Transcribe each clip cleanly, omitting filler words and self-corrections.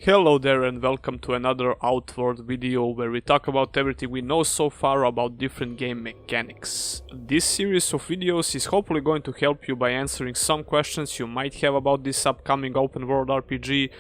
Hello there and welcome to another Outward video where we talk about everything we know so far about different game mechanics. This series of videos is hopefully going to help you by answering some questions you might have about this upcoming open world RPG,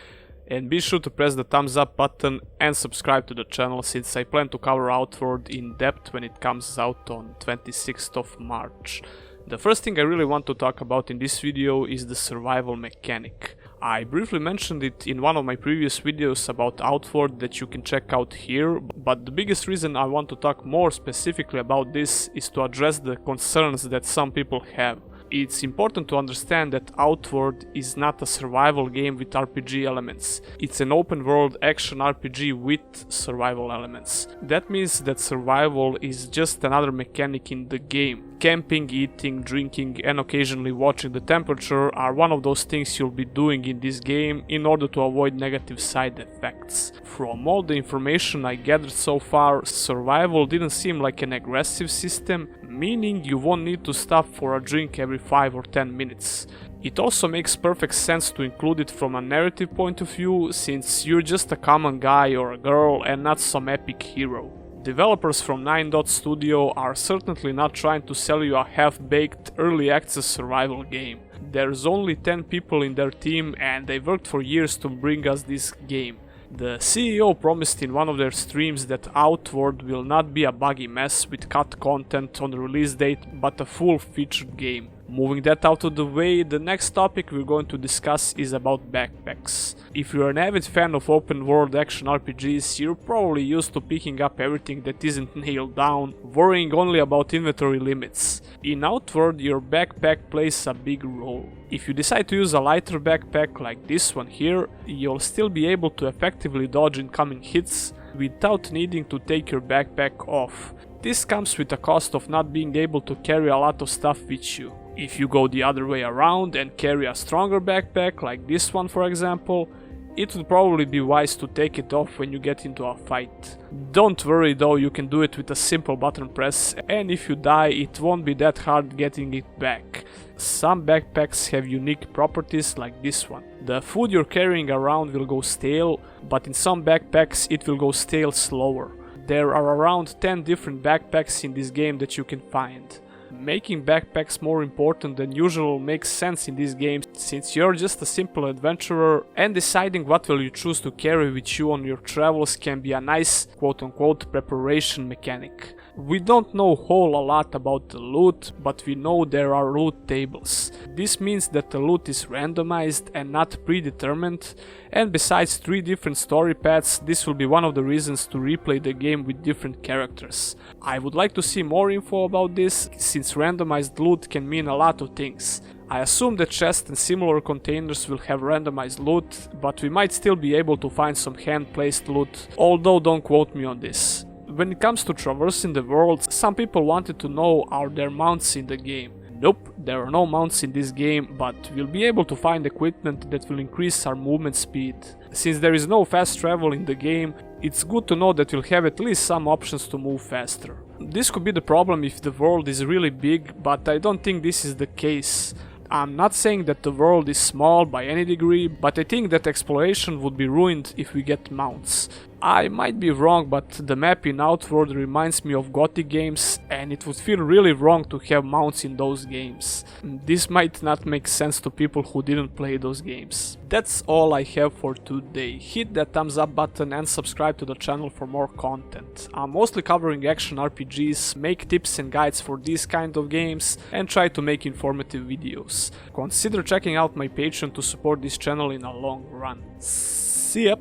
and be sure to press the thumbs up button and subscribe to the channel since I plan to cover Outward in depth when it comes out on 26th of March. The first thing I really want to talk about in this video is the survival mechanic. I briefly mentioned it in one of my previous videos about Outward that you can check out here, but the biggest reason I want to talk more specifically about this is to address the concerns that some people have. It's important to understand that Outward is not a survival game with RPG elements. It's an open world action RPG with survival elements. That means that survival is just another mechanic in the game. Camping, eating, drinking and occasionally watching the temperature are one of those things you'll be doing in this game in order to avoid negative side effects. From all the information I gathered so far, survival didn't seem like an aggressive system, meaning you won't need to stop for a drink every 5 or 10 minutes. It also makes perfect sense to include it from a narrative point of view, since you're just a common guy or a girl and not some epic hero. Developers from 9 Dot Studio are certainly not trying to sell you a half-baked early access survival game. There's only 10 people in their team and they worked for years to bring us this game. The CEO promised in one of their streams that Outward will not be a buggy mess with cut content on the release date, but a full-featured game. Moving that out of the way, the next topic we're going to discuss is about backpacks. If you're an avid fan of open world action RPGs, you're probably used to picking up everything that isn't nailed down, worrying only about inventory limits. In Outward, your backpack plays a big role. If you decide to use a lighter backpack like this one here, you'll still be able to effectively dodge incoming hits without needing to take your backpack off. This comes with a cost of not being able to carry a lot of stuff with you. If you go the other way around and carry a stronger backpack, like this one for example, it would probably be wise to take it off when you get into a fight. Don't worry though, you can do it with a simple button press, and if you die it won't be that hard getting it back. Some backpacks have unique properties like this one. The food you're carrying around will go stale, but in some backpacks it will go stale slower. There are around 10 different backpacks in this game that you can find. Making backpacks more important than usual makes sense in this game, since you're just a simple adventurer and deciding what will you choose to carry with you on your travels can be a nice quote-unquote preparation mechanic. We don't know a whole lot about the loot, but we know there are loot tables. This means that the loot is randomized and not predetermined, and besides 3 different story paths, this will be one of the reasons to replay the game with different characters. I would like to see more info about this, since randomized loot can mean a lot of things. I assume that chests and similar containers will have randomized loot, but we might still be able to find some hand-placed loot, although don't quote me on this. When it comes to traversing the world, some people wanted to know, are there mounts in the game? Nope, there are no mounts in this game, but we'll be able to find equipment that will increase our movement speed. Since there is no fast travel in the game, it's good to know that we'll have at least some options to move faster. This could be the problem if the world is really big, but I don't think this is the case. I'm not saying that the world is small by any degree, but I think that exploration would be ruined if we get mounts. I might be wrong, but the map in Outward reminds me of Gothic games, and it would feel really wrong to have mounts in those games. This might not make sense to people who didn't play those games. That's all I have for today. Hit that thumbs up button and subscribe to the channel for more content. I'm mostly covering action RPGs, make tips and guides for these kind of games, and try to make informative videos. Consider checking out my Patreon to support this channel in a long run. See ya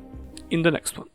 in the next one.